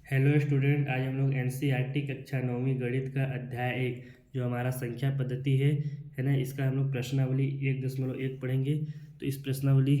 Hello student, आज हम लोग एनसीईआरटी कक्षा 9वीं गणित का अध्याय 1 जो हमारा संख्या पद्धति है ना। इसका हम लोग प्रश्नावली 1.1 पढ़ेंगे। तो इस प्रश्नावली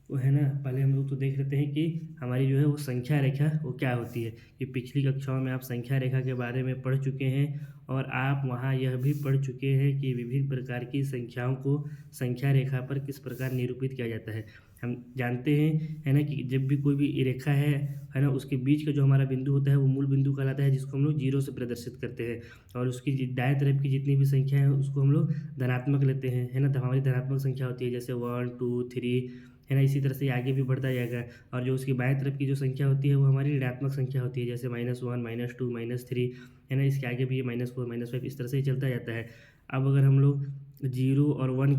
को है ना, पहले हम लोग तो देख लेते हैं कि हमारी जो है वो संख्या रेखा वो क्या होती है। कि पिछली कक्षाओं में आप संख्या रेखा के बारे में पढ़ चुके हैं और आप वहाँ यह भी पढ़ चुके हैं कि विभिन्न प्रकार की संख्याओं को संख्या रेखा पर किस प्रकार निरूपित किया जाता है। हम जानते हैं है ना कि जब भी कोई भी रेखा है ना, उसके बीच का जो हमारा बिंदु होता है वो मूल बिंदु कहलाता है, जिसको हम लोग जीरो से प्रदर्शित करते हैं। और उसकी दाएं तरफ की जितनी भी संख्या है उसको हम लोग धनात्मक लेते हैं, है ना। तो हमारी धनात्मक संख्या होती है जैसे 1 2 3, है ना। इसी तरह से आगे भी बढ़ता जाएगा। और जो उसकी बाएं तरफ की जो संख्या होती है वो हमारी ऋणात्मक संख्या होती है, जैसे -1 -2 -3, है ना। इसके आगे भी ये -4 -5 इस तरह से ही चलता जाता है। अब अगर हम लोग 0 और 1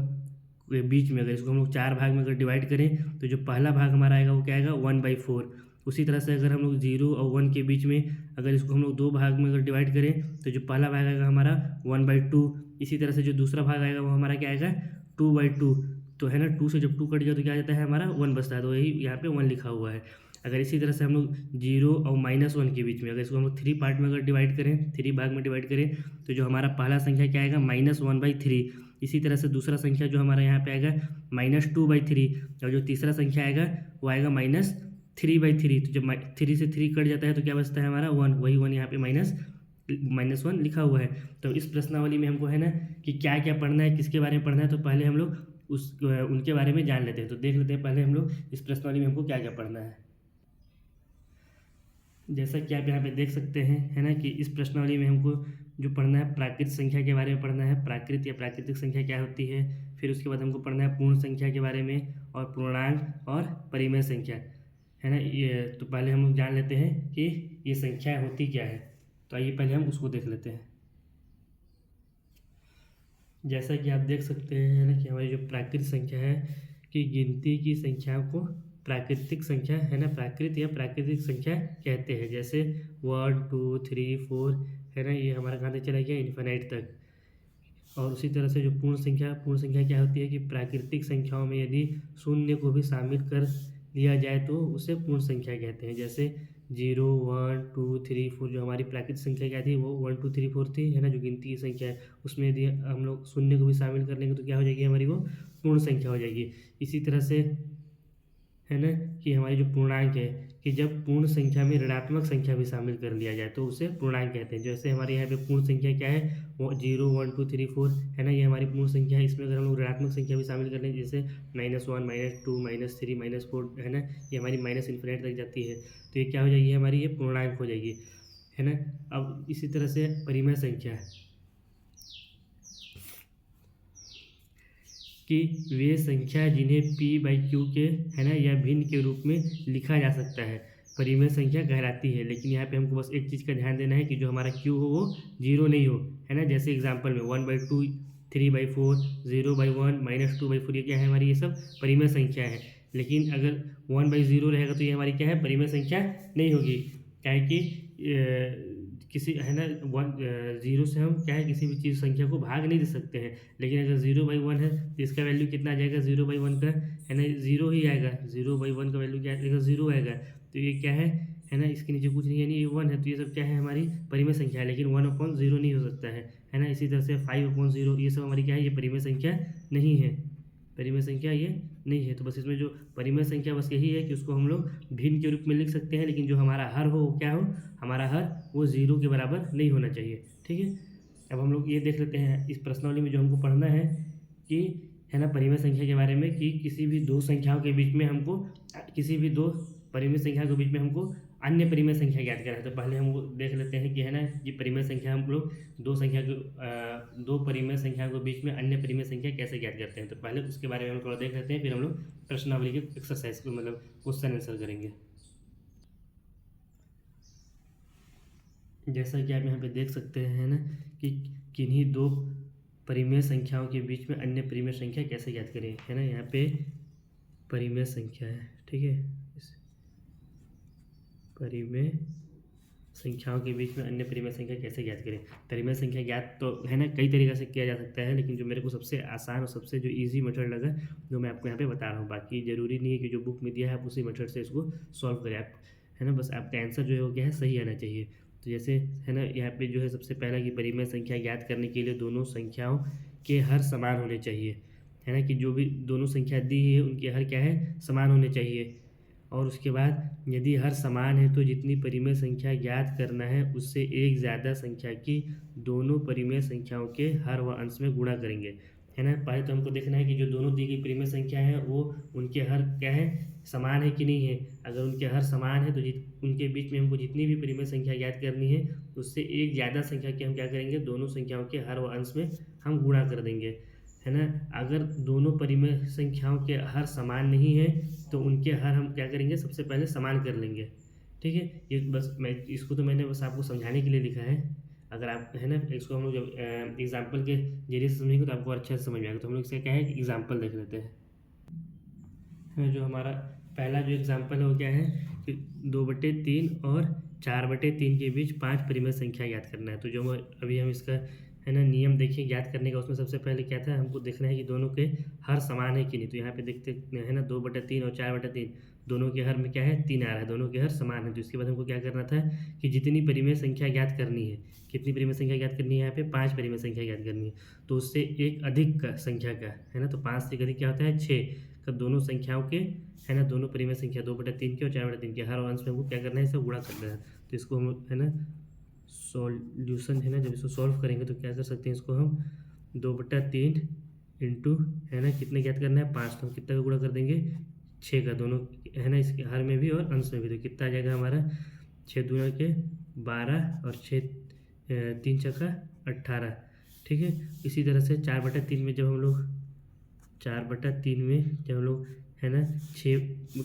के बीच में अगर इसको हम लोग 4 भाग में अगर डिवाइड करें तो जो पहला भाग हमारा आएगा वो क्या आएगा 1/4। उसी तरह से अगर हम लोग 0 और 1 के बीच में अगर इसको हम लोग 2 भाग में अगर डिवाइड करें तो जो पहला भाग आएगा हमारा 1/2। इसी तरह से जो दूसरा भाग आएगा वो हमारा क्या आएगा 2/2। तो है ना, 2 से जब 2 कट गया तो क्या आ जाता है हमारा 1 बचता है, तो यही यहाँ पे 1 लिखा हुआ है। अगर इसी तरह से हम लोग 0 और -1 के बीच में अगर इसको हम लोग 3 पार्ट में अगर डिवाइड करें, 3 भाग में डिवाइड करें तो जो हमारा पहला संख्या क्या आएगा -1/3। इसी तरह से दूसरा संख्या जो हमारा यहाँ पे आएगा -2/3। और जो तीसरा संख्या आएगा वो आएगा -3/3। तो जब 3 से 3 कट जाता है तो क्या बचता है हमारा 1, वही 1 यहाँ पे -1 लिखा हुआ है। तो इस प्रश्नावली में हमको है ना कि क्या क्या पढ़ना है, किसके बारे में पढ़ना है, तो पहले हम लोग उनके बारे में जान लेते हैं। तो देख लेते हैं पहले हम लोग इस प्रश्नावली में हमको क्या क्या पढ़ना है। जैसा कि आप यहाँ पे देख सकते हैं है ना कि इस प्रश्नावली में हमको जो पढ़ना है प्राकृत संख्या के बारे में पढ़ना है। प्राकृत या प्राकृतिक संख्या क्या होती है। फिर उसके बाद हमको पढ़ना है पूर्ण संख्या के बारे में और पूर्णांक और परिमेय संख्या, है ना। ये तो पहले हम लोग जान लेते हैं कि ये संख्या होती क्या है। तो आइए पहले हम उसको देख लेते हैं। जैसा कि आप देख सकते हैं है ना कि हमारी जो प्राकृत संख्या है कि गिनती की संख्याओं को प्राकृतिक संख्या है ना, प्राकृत या प्राकृतिक संख्या कहते हैं। जैसे 1 2 3 4, है ना, ये हमारा कहाँ तक चला गया इन्फिनाइट तक। और उसी तरह से जो पूर्ण संख्या क्या होती है कि प्राकृतिक संख्याओं में यदि शून्य को भी शामिल कर लिया जाए तो उसे पूर्ण संख्या कहते हैं। जैसे 0 1 2 3 4 जो हमारी प्राकृतिक संख्या क्या थी वो 1 2 3 4 थी, है ना, जो गिनती की संख्या है। उसमें यदि हम लोग शून्य को भी शामिल कर लेंगे तो क्या हो जाएगी हमारी वो पूर्ण संख्या हो जाएगी। इसी तरह से है ना कि हमारी जो पूर्णांक है कि जब पूर्ण संख्या में ऋणात्मक संख्या भी शामिल कर लिया जाए तो उसे पूर्णांक कहते हैं। जैसे हमारे यहाँ पे पूर्ण संख्या क्या है वो 0 1 2 3 4, है ना, ये हमारी पूर्ण संख्या है। इसमें अगर हम लोग ऋणात्मक संख्या भी शामिल कर लें जैसे -1 -2 -3 -4, है ना, ये हमारी माइनस इन्फिनिट तक जाती है, तो ये क्या हो जाएगी हमारी ये पूर्णांक हो जाएगी, है ना। अब इसी तरह से परिमेय संख्या कि वे संख्या जिन्हें p/q के, है ना, या भिन्न के रूप में लिखा जा सकता है परिमेय संख्या कहलाती है। लेकिन यहाँ पे हमको बस एक चीज़ का ध्यान देना है कि जो हमारा q हो वो 0 नहीं हो, है ना। जैसे एग्जांपल में 1/2 3/4 0/1 -2/4 ये क्या है हमारी ये सब परिमेय संख्या है। लेकिन अगर 1/0 रहेगा तो ये हमारी क्या है परिमेय संख्या नहीं होगी। क्या है कि किसी, है ना, 0 से हम क्या है किसी भी चीज़ संख्या को भाग नहीं दे सकते हैं। लेकिन अगर 0/1 है तो इसका वैल्यू कितना आ जाएगा 0/1 का, है ना, 0 ही आएगा। 0/1 का वैल्यू क्या आएगा 0 आएगा। तो ये क्या है ना, इसके नीचे कुछ नहीं यानी ये 1 है, तो ये सब क्या है हमारी परिमेय संख्या है। लेकिन 1/0 नहीं हो सकता है ना। इसी तरह से 5/0 ये सब हमारी क्या है ये परिमेय संख्या नहीं है, परिमेय संख्या ये नहीं है। तो बस इसमें जो परिमेय संख्या बस यही है कि उसको हम लोग भिन्न के रूप में लिख सकते हैं, लेकिन जो हमारा हर हो वो क्या हो, हमारा हर वो 0 के बराबर नहीं होना चाहिए, ठीक है। अब हम लोग ये देख लेते हैं इस प्रश्नावली में जो हमको पढ़ना है कि, है ना, परिमेय संख्या के बारे में कि किसी भी दो संख्याओं के बीच में हमको किसी भी दो परिमेय संख्या के बीच में हमको अन्य परिमेय संख्या ज्ञात करना है। तो पहले हम देख लेते हैं कि, है ना, ये परिमेय संख्या हम लोग दो परिमेय संख्या के बीच में अन्य परिमेय संख्या कैसे ज्ञात करते हैं। तो पहले उसके बारे में हम थोड़ा देख लेते हैं, फिर हम लोग प्रश्नावली के एक्सरसाइज को मतलब क्वेश्चन आंसर करेंगे। जैसा कि आप यहाँ पे देख सकते हैं, है ना, कि किन्हीं दो परिमेय संख्याओं के बीच में अन्य परिमेय संख्या कैसे ज्ञात करें, है ना। यहाँ पे परिमेय संख्या है, ठीक है, परिमेय संख्याओं के बीच में अन्य परिमेय संख्या कैसे ज्ञात करें। परिमेय संख्या ज्ञात तो, है ना, कई तरीक़े से किया जा सकता है, लेकिन जो मेरे को सबसे आसान और सबसे जो इजी मेथड लगा जो मैं आपको यहाँ पे बता रहा हूँ। बाकी ज़रूरी नहीं है कि जो बुक में दिया है आप उसी मेथड से इसको सॉल्व करें आप, है ना, बस आपका आंसर जो है वो क्या है, सही आना चाहिए। तो जैसे है ना, यहाँ पे जो है सबसे पहला कि परिमेय संख्या ज्ञात करने के लिए दोनों संख्याओं के हर समान होने चाहिए, है ना, कि जो भी दोनों संख्या दी है उनके हर क्या है, समान होने चाहिए। और उसके बाद यदि हर समान है तो जितनी परिमेय संख्या ज्ञात करना है उससे एक ज़्यादा संख्या की दोनों परिमेय संख्याओं के हर व अंश में गुणा करेंगे, है ना। पहले तो हमको देखना है कि जो दोनों दी गई परिमेय संख्या है वो उनके हर क्या है, समान है कि नहीं है। अगर उनके हर समान है तो उनके बीच में हमको जितनी भी परिमेय संख्या ज्ञात करनी है उससे एक ज़्यादा संख्या की हम क्या करेंगे, दोनों संख्याओं के हर व अंश में हम गुणा कर देंगे, है ना। अगर दोनों परिमेय संख्याओं के हर समान नहीं है तो उनके हर हम क्या करेंगे, सबसे पहले समान कर लेंगे, ठीक है। ये बस मैं इसको तो मैंने बस आपको समझाने के लिए लिखा है। अगर आप है ना इसको हम लोग जब एग्जाम्पल के जरिए से समझेंगे तो आपको अच्छे से समझ में आएगा। तो हम लोग इसका क्या है कि एग्जाम्पल देख लेते हैं। जो हमारा पहला जो एग्जाम्पल है वो क्या है कि 2/3 और 4/3 के बीच 5 परिमेय संख्या ज्ञात करना है। तो जो अभी हम इसका है ना नियम देखिए ज्ञात करने का, उसमें सबसे पहले क्या था, हमको देखना है कि दोनों के हर समान है कि नहीं। तो यहाँ पे देखते है ना 2/3 और 4/3 दोनों के हर में क्या है, 3 आ रहा है, दोनों के हर समान है। तो इसके बाद हमको क्या करना था कि जितनी परिमेय संख्या ज्ञात करनी है, कितनी परिमेय संख्या ज्ञात करनी है, यहाँ पे 5 परिमेय संख्या ज्ञात करनी है। तो उससे एक अधिक का संख्या का है ना, तो 5 से अधिक क्या होता है, 6 का दोनों संख्याओं के है ना, दोनों परिमेय संख्या 2/3 के और 4/3 के हर अंश में हमको क्या करना है, इसे गुणा करना है। तो इसको हम है ना सॉल्यूशन है ना, जब इसको सॉल्व करेंगे तो क्या कर सकते हैं, इसको हम 2/3 इंटू है ना कितने ज्ञात करना है, 5, तो हम कितना का गुणा कर देंगे, 6 का, दोनों है ना इसके हर में भी और अंश में भी। तो कितना आ जाएगा हमारा, 6 दूना के 12 और 6 3 छक्का 18, ठीक है। इसी तरह से 4/3 में जब हम लोग 4/3 में जब हम लोग है ना 6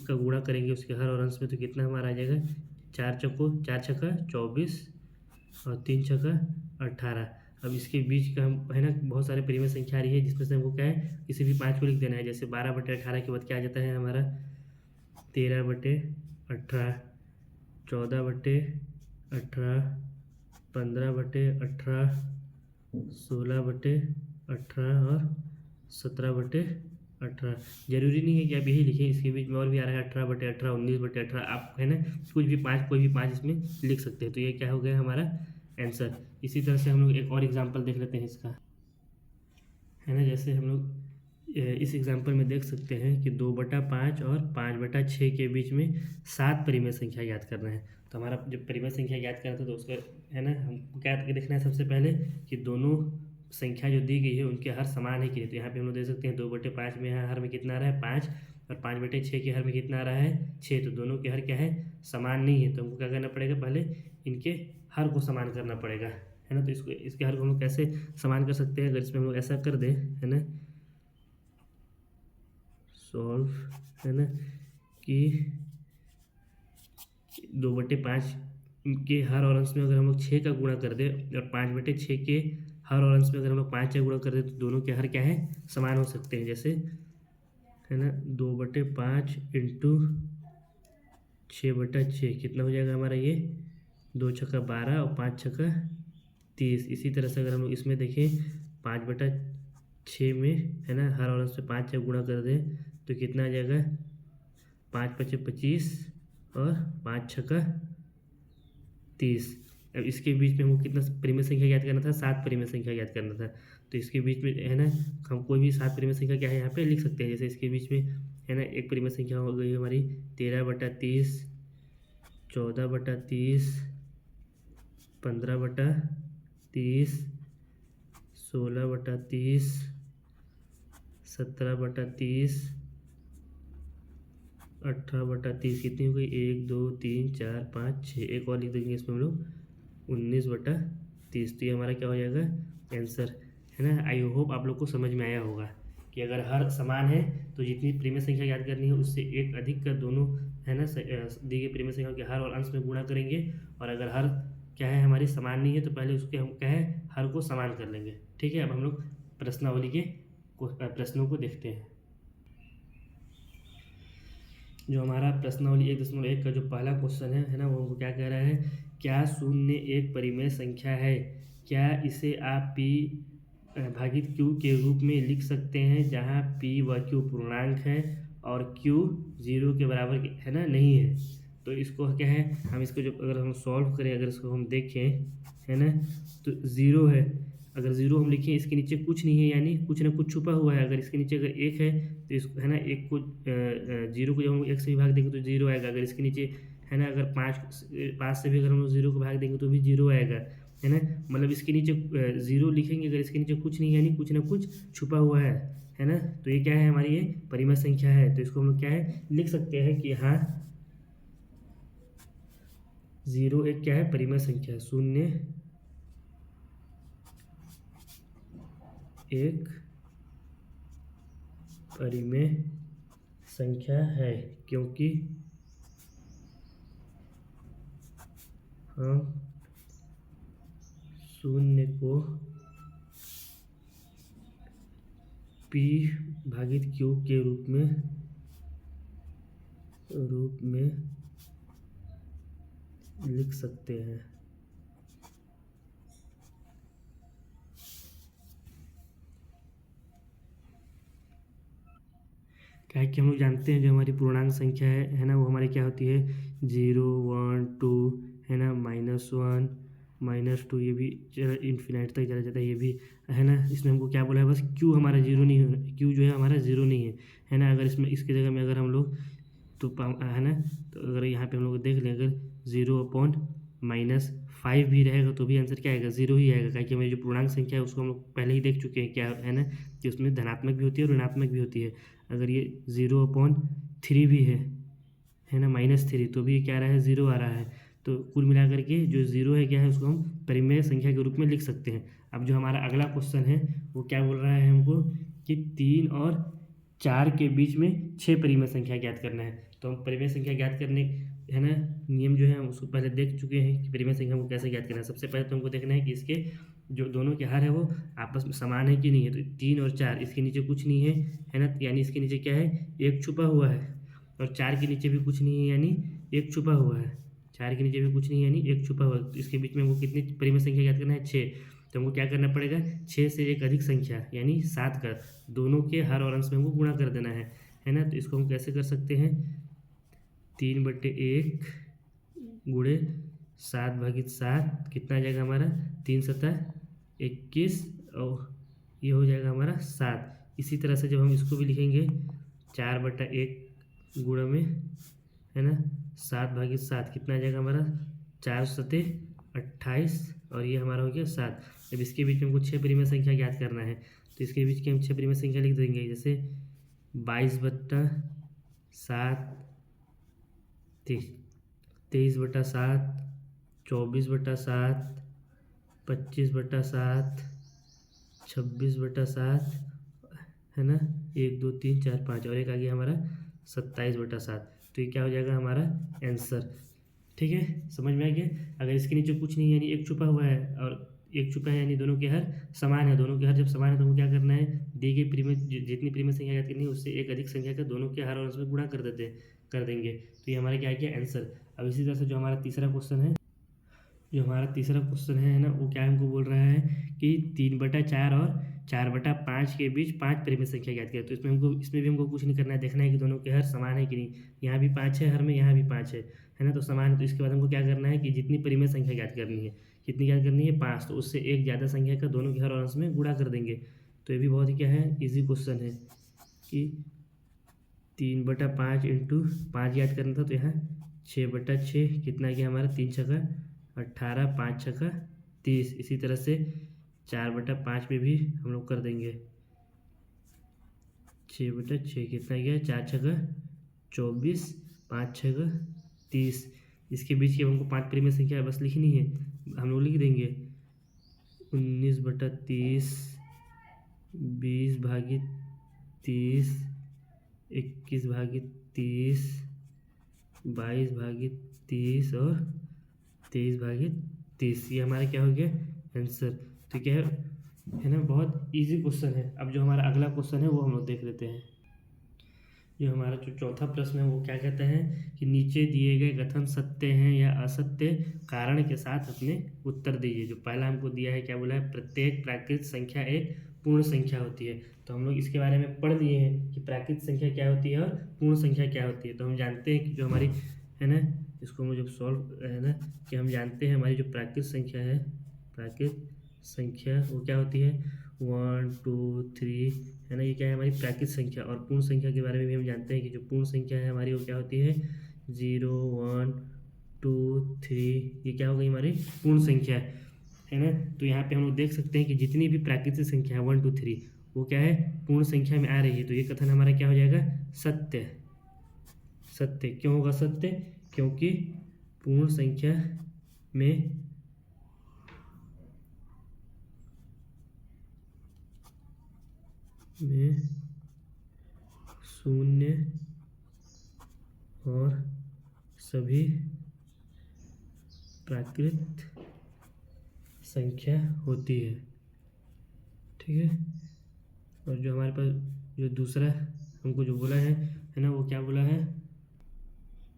का गुणा करेंगे उसके हर और अंश में, तो कितना हमारा आ जाएगा, 4 छक्का 24 और 3 छक्का 18। अब इसके बीच का हम है ना बहुत सारे परिमेय संख्या आ रही है जिसमें से हमको क्या है, किसी भी 5 को लिख देना है। जैसे 12/18 के बाद क्या आ जाता है हमारा, 13/18, 14/18, 15/18, 16/18 और 17/18। जरूरी नहीं है कि आप यही लिखें, इसके बीच में और भी आ रहा है 18/18, 19/18, आप है ना कोई भी 5 इसमें लिख सकते हैं। तो ये क्या हो गया हमारा आंसर। इसी तरह से हम लोग एक और एग्जांपल देख लेते हैं इसका, है ना। जैसे हम लोग इस एग्जांपल में देख सकते हैं कि 2/5 और 5/6 के बीच में 7 परिमेय संख्या याद करना है। तो हमारा जब परिमेय संख्या याद करना था तो उसका है ना हम क्या देखना है, सबसे पहले कि दोनों संख्या जो दी गई है उनके हर समान है कि नहीं। तो यहाँ पे हम लोग देख सकते हैं 2/5 में हर में कितना आ रहा है, 5, और 5/6 के हर में कितना आ रहा है, 6। तो दोनों के हर क्या है, समान नहीं है। तो हमको क्या करना पड़ेगा, पहले इनके हर को समान करना पड़ेगा, है ना। तो इसको इसके हर को हम लोग कैसे समान कर सकते हैं, अगर इसमें हम लोग ऐसा कर दें, है ना, सॉल्व, है ना, कि 2/5 के हर और अंश में अगर हम लोग 6 का गुणा कर दें और 5/6 के हर और अंश में अगर हम लोग 5 का गुणा कर दें तो दोनों के हर क्या है, समान हो सकते हैं। जैसे है ना 2/5 इंटू 6/6 कितना हो जाएगा हमारा, ये 2 छक्का 12 और 5 छक्का 30। इसी तरह से अगर हम लोग इसमें देखें 5/6 में है ना हर और अंश में 5 का गुणा कर दें तो कितना आ जाएगा, 5×5 = 25 और 5 छक्का 30। अब इसके बीच में हमको कितना परिमेय संख्या याद करना था, 7 परिमेय संख्या याद करना था। तो इसके बीच में है ना हम कोई भी 7 परिमेय संख्या क्या है यहाँ पे लिख सकते हैं। जैसे इसके बीच में है ना एक परिमेय संख्या हो गई हमारी 13/30, 14/30, 15/30, 16/30, 17/30, 18/30। कितनी हो गई, 1 2 3 4 5 6, एक और लिख देंगे इसमें हम लोग 19/30। तो ये हमारा क्या हो जाएगा, आंसर, है ना। आई होप आप लोग को समझ में आया होगा कि अगर हर समान है तो जितनी परिमेय संख्या याद करनी है उससे एक अधिक का दोनों है ना दी गई परिमेय संख्या के हर और अंश में गुणा करेंगे। और अगर हर क्या है हमारी समान नहीं है तो पहले उसके हम क्या है हर को समान कर लेंगे, ठीक है। अब हम लोग प्रश्नावली के प्रश्नों को देखते हैं। जो हमारा प्रश्नावली 1.1 का जो पहला क्वेश्चन है ना, वो हमको क्या कह रहा है, क्या 0 एक परिमेय संख्या है, क्या इसे आप p भागित q के रूप में लिख सकते हैं जहाँ p व q पूर्णांक है और q 0 के बराबर है ना नहीं है। तो इसको क्या है, हम इसको जब अगर हम सॉल्व करें, अगर इसको हम देखें, है ना, तो ज़ीरो है। अगर ज़ीरो हम लिखें, इसके नीचे कुछ नहीं है, यानी कुछ ना कुछ छुपा हुआ है। अगर इसके नीचे अगर एक है तो इसको, है ना, एक को जीरो को जब हम एक से भी भाग देंगे तो जीरो आएगा। अगर इसके नीचे, है ना, अगर पाँच से भी अगर हम लोग जीरो को भाग देंगे तो भी जीरो आएगा, है ना। मतलब इसके नीचे ज़ीरो लिखेंगे, अगर इसके नीचे कुछ नहीं, यानी कुछ ना कुछ छुपा हुआ है ना। तो ये क्या है, हमारी ये परिमेय संख्या है। तो इसको हम लोग क्या है लिख सकते हैं कि हाँ, ज़ीरो एक क्या है, परिमेय संख्या है। शून्य एक परिमेय संख्या है, क्योंकि हम शून्य को P भागित Q के रूप में लिख सकते हैं। क्या है कि हम लोग जानते हैं जो हमारी पूर्णांक संख्या है ना, वो हमारी क्या होती है, 0 1 2, है ना, -1 -2, ये भी इन्फिनाइट तक चला जाता है, ये भी, है ना। इसमें हमको क्या बोला है, बस क्यू हमारा जीरो नहीं है, क्यू जो है हमारा ज़ीरो नहीं है ना। अगर इसमें इसकी जगह में अगर हम लोग तो है ना, तो अगर यहाँ पे हम लोग देख लें, अगर 0/-5 भी रहेगा तो भी आंसर क्या आएगा, ज़ीरो ही आएगा। क्योंकि हमारी जो पूर्णांक संख्या है उसको हम लोग पहले ही देख चुके हैं क्या है ना, कि उसमें धनात्मक भी होती है और ऋणात्मक भी होती है। अगर ये 0/3 भी है ना, -3, तो भी ये क्या आ रहा है, ज़ीरो आ रहा है। तो कुल मिलाकर के जो ज़ीरो है क्या है, उसको हम परिमेय संख्या के रूप में लिख सकते हैं। अब जो हमारा अगला क्वेश्चन है वो क्या बोल रहा है हमको, कि 3 और 4 के बीच में 6 परिमेय संख्या ज्ञात करना है। तो हम परिमेय संख्या ज्ञात करने, है ना, नियम जो है हम उसको पहले देख चुके हैं कि परिमेय संख्या को कैसे ज्ञात करना है। सबसे पहले तो हमको देखना है कि इसके जो दोनों के हर है वो आपस में समान है कि नहीं है। तो 3 और 4, इसके नीचे कुछ नहीं है ना, यानी इसके नीचे क्या है, एक छुपा हुआ है। और 4 के नीचे भी कुछ नहीं है, यानी एक छुपा हुआ है। 4 के नीचे भी कुछ नहीं है, यानी एक छुपा हुआ है। तो इसके बीच में हमको कितनी परिमेय संख्या ज्ञात करना है, 6। तो हमको क्या करना पड़ेगा, 6 से एक अधिक संख्या यानी 7 का दोनों के हर और अंश में हमको गुणा कर देना है ना। तो इसको हम कैसे कर सकते हैं, 3/1 गुणे 7/7 कितना आ जाएगा हमारा, 3 7 21, और ये हो जाएगा हमारा 7। इसी तरह से जब हम इसको भी लिखेंगे, 4/1 गुणा में, है ना, 7/7 कितना आ जाएगा हमारा, 4 7 28, और ये हमारा हो गया 7। जब इसके बीच में हमको 6 परिमेय संख्या ज्ञात करना है, तो इसके बीच की हम 6 परिमेय संख्या लिख देंगे, जैसे 22/7, 23/7, 24/7, 25/7, 26/7, है ना, 1 2 3 4 5, और एक आ गया हमारा 27/7। तो ये क्या हो जाएगा हमारा आंसर। ठीक है, समझ में आ गया। अगर इसके नीचे कुछ नहीं है, यानी एक छुपा हुआ है और एक छुपा है, यानी दोनों के हर समान है। दोनों के हर जब समान है तो हमको क्या करना है, दी गई परिमेय जितनी परिमेय संख्या याद करनी है उससे एक अधिक संख्या का दोनों के हर और उसमें गुणा कर देंगे। तो ये हमारा क्या गया आंसर। अब इसी तरह से जो हमारा तीसरा क्वेश्चन है ना, वो क्या हमको बोल रहा है कि 3/4 और 4/5 के बीच 5 परिमेय संख्या ज्ञात करें। तो इसमें भी हमको कुछ नहीं करना है, देखना है कि दोनों के हर समान है कि नहीं। यहाँ भी 5 है हर में, यहाँ भी 5 है ना, तो समान है। तो इसके बाद हमको क्या करना है कि जितनी परिमेय संख्या ज्ञात करनी है, कितनी ज्ञात करनी है, 5, तो उससे एक ज़्यादा संख्या का दोनों के हर और अंश में गुणा कर देंगे। तो ये भी बहुत ही क्या है, ईजी क्वेश्चन है कि 3/5 इंटू 5 याद करना था, तो यहाँ 6/6 कितना गया हमारा, 3 छक्का 18, 5 छक्का 30। इसी तरह से 4/5 में भी हम लोग कर देंगे, 6/6 कितना गया, 4 छक्का 24, 5 छक्का 30। इसके बीच की हमको 5 परिमेय संख्या बस लिखनी है, हम लोग लिख देंगे 19/30, 20/30, 21/30, 22/30 और 23/30। ये हमारा क्या हो गया आंसर। तो क्या है ना, बहुत इजी क्वेश्चन है। अब जो हमारा अगला क्वेश्चन है वो हम लोग देख लेते हैं। जो हमारा जो चौथा प्रश्न है वो क्या कहता है कि नीचे दिए गए कथन सत्य हैं या असत्य, कारण के साथ अपने उत्तर दीजिए। जो पहला हमको दिया है, क्या बोला है, प्रत्येक प्राकृत संख्या एक पूर्ण संख्या होती है। तो हम लोग इसके बारे में पढ़ लिए हैं कि प्राकृत संख्या क्या होती है और पूर्ण संख्या क्या होती है। तो हम जानते हैं कि जो हमारी, है ना, इसको हम जब सॉल्व है ना कि हम जानते हैं हमारी जो प्राकृत संख्या है, प्राकृत संख्या वो क्या होती है 1 2 3 है ना, ये क्या है हमारी प्राकृत संख्या। और पूर्ण संख्या के बारे में भी हम जानते हैं कि जो पूर्ण संख्या है हमारी वो क्या होती है 0 1 2 3, ये क्या हो गई हमारी पूर्ण संख्या है ना। तो यहाँ पे हम लोग देख सकते हैं कि जितनी भी प्राकृतिक संख्या है 1 2 3 वो क्या है पूर्ण संख्या में आ रही है। तो ये कथन हमारा क्या हो जाएगा सत्य। सत्य क्यों होगा सत्य, क्योंकि पूर्ण संख्या में शून्य और सभी प्राकृत संख्या होती है, ठीक है। और जो हमारे पास जो दूसरा हमको जो बोला है ना वो क्या बोला है,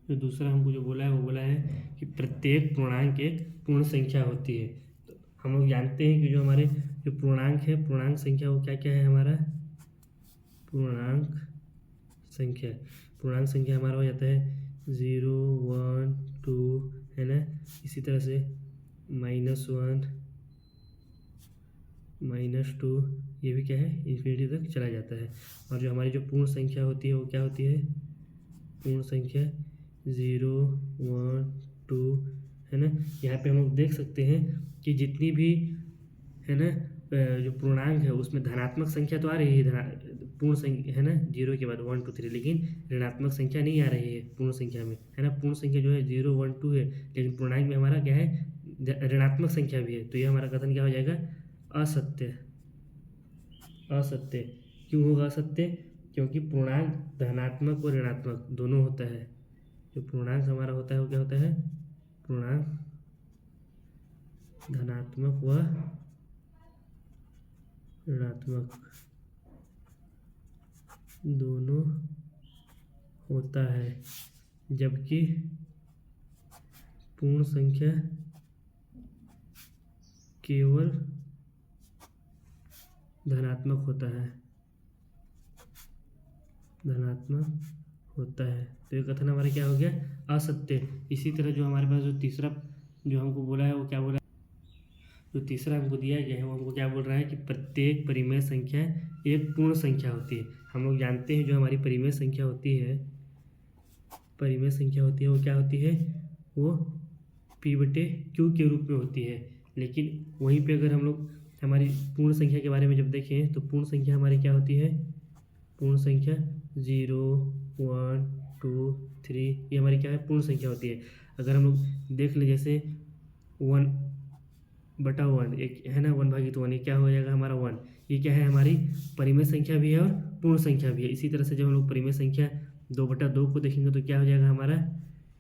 जो दूसरा हमको जो बोला है वो बोला है कि प्रत्येक पूर्णांक एक पूर्ण संख्या होती है। तो हम लोग जानते हैं कि जो हमारे जो पूर्णांक है, पूर्णांक संख्या वो क्या क्या है हमारा पूर्णांक संख्या। पूर्णांक संख्या हमारा हो जाता है 0 1 2 है ना, इसी तरह से -1 -2, ये भी क्या है इन्फिनिटी तक चला जाता है। और जो हमारी जो पूर्ण संख्या होती है वो क्या होती है पूर्ण संख्या 0 1 2 है ना। यहाँ पे हम लोग देख सकते हैं कि जितनी भी है ना जो पूर्णांक है उसमें धनात्मक संख्या तो आ रही है, पूर्ण संख्या है ना 0 के बाद 1 2 3, लेकिन ऋणात्मक संख्या नहीं आ रही है पूर्ण संख्या में, है ना। पूर्ण संख्या जो है 0 1 2 है, लेकिन पूर्णांक में हमारा क्या है ऋणात्मक संख्या भी है। तो ये हमारा कथन क्या हो जाएगा असत्य। असत्य क्यों होगा असत्य, क्योंकि पूर्णांक धनात्मक और ऋणात्मक दोनों होता है। जो पूर्णांक हमारा होता है वो क्या होता है पूर्णांक धनात्मक व ऋणात्मक दोनों होता है, जबकि पूर्ण संख्या केवल धनात्मक होता है, धनात्मक होता है। तो ये कथन हमारा क्या हो गया असत्य। इसी तरह जो हमारे पास जो तीसरा जो हमको बोला है वो क्या बोला, जो तीसरा हमको दिया गया है वो हमको क्या बोल रहा है कि प्रत्येक परिमेय संख्या एक पूर्ण संख्या होती है। हम लोग जानते हैं जो हमारी परिमेय संख्या होती है, परिमेय संख्या होती है वो क्या होती है वो P/Q के रूप में होती है। लेकिन वहीं पे अगर हम लोग हमारी पूर्ण संख्या के बारे में जब देखें तो पूर्ण संख्या हमारी क्या होती है पूर्ण संख्या 0 1 2 3, ये हमारी क्या है पूर्ण संख्या होती है। अगर हम लोग देख लें जैसे 1/1 एक है ना 1/1, ये क्या हो जाएगा हमारा 1, ये क्या है हमारी परिमेय संख्या भी है और पूर्ण संख्या भी है। इसी तरह से जब हम लोग परिमेय संख्या 2/2 को देखेंगे तो क्या हो जाएगा हमारा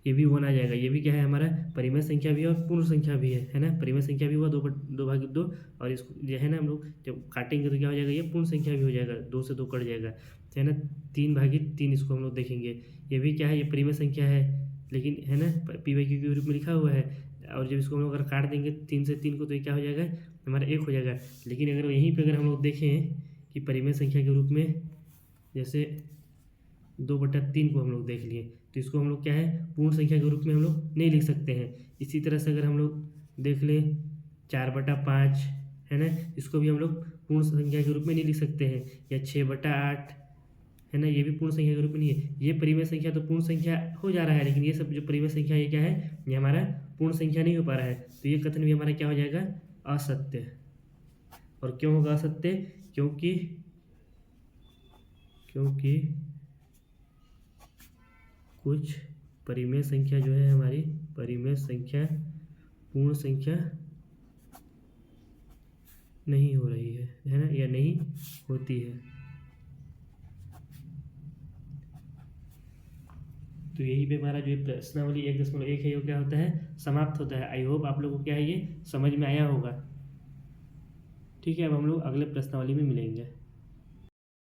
ये भी 1 आ जाएगा। ये भी क्या है हमारा परिमेय संख्या भी है और पूर्ण संख्या भी है ना। परिमेय संख्या भी हुआ 2/2 और इसको जो है ना हम लोग जब काटेंगे तो क्या हो जाएगा ये पूर्ण संख्या भी हो जाएगा, 2 से 2 कट जाएगा है ना। 3/3 इसको हम लोग देखेंगे, ये भी क्या है ये परिमेय संख्या है लेकिन है ना P/Q के रूप में लिखा हुआ है। और जब इसको हम लोग अगर काट देंगे 3 से 3 को तो ये क्या हो जाएगा हमारा 1 हो जाएगा। लेकिन अगर यहीं पे अगर हम लोग देखें कि परिमेय संख्या के रूप में जैसे 2/3 को हम लोग देख लिए तो इसको हम लोग क्या है पूर्ण संख्या के रूप में हम लोग नहीं लिख सकते हैं। इसी तरह से अगर हम लोग देख लें 4/5 है ना, इसको भी हम लोग पूर्ण संख्या के रूप में नहीं लिख सकते हैं। या 6/8 है ना, ये भी पूर्ण संख्या के रूप में नहीं है। ये परिमेय संख्या तो पूर्ण संख्या हो जा रहा है, लेकिन ये सब जो परिमेय संख्या ये क्या है ये हमारा पूर्ण संख्या नहीं हो पा रहा है। तो ये कथन भी हमारा क्या हो जाएगा असत्य। और क्यों होगा असत्य, क्योंकि कुछ परिमेय संख्या जो है हमारी परिमेय संख्या पूर्ण संख्या नहीं हो रही है ना, या नहीं होती है। तो यही पे हमारा जो प्रश्नावली 1.1 है वो क्या होता है समाप्त होता है। आई होप आप लोगों को क्या है ये समझ में आया होगा। ठीक है, अब हम लोग अगले प्रश्नावली में मिलेंगे।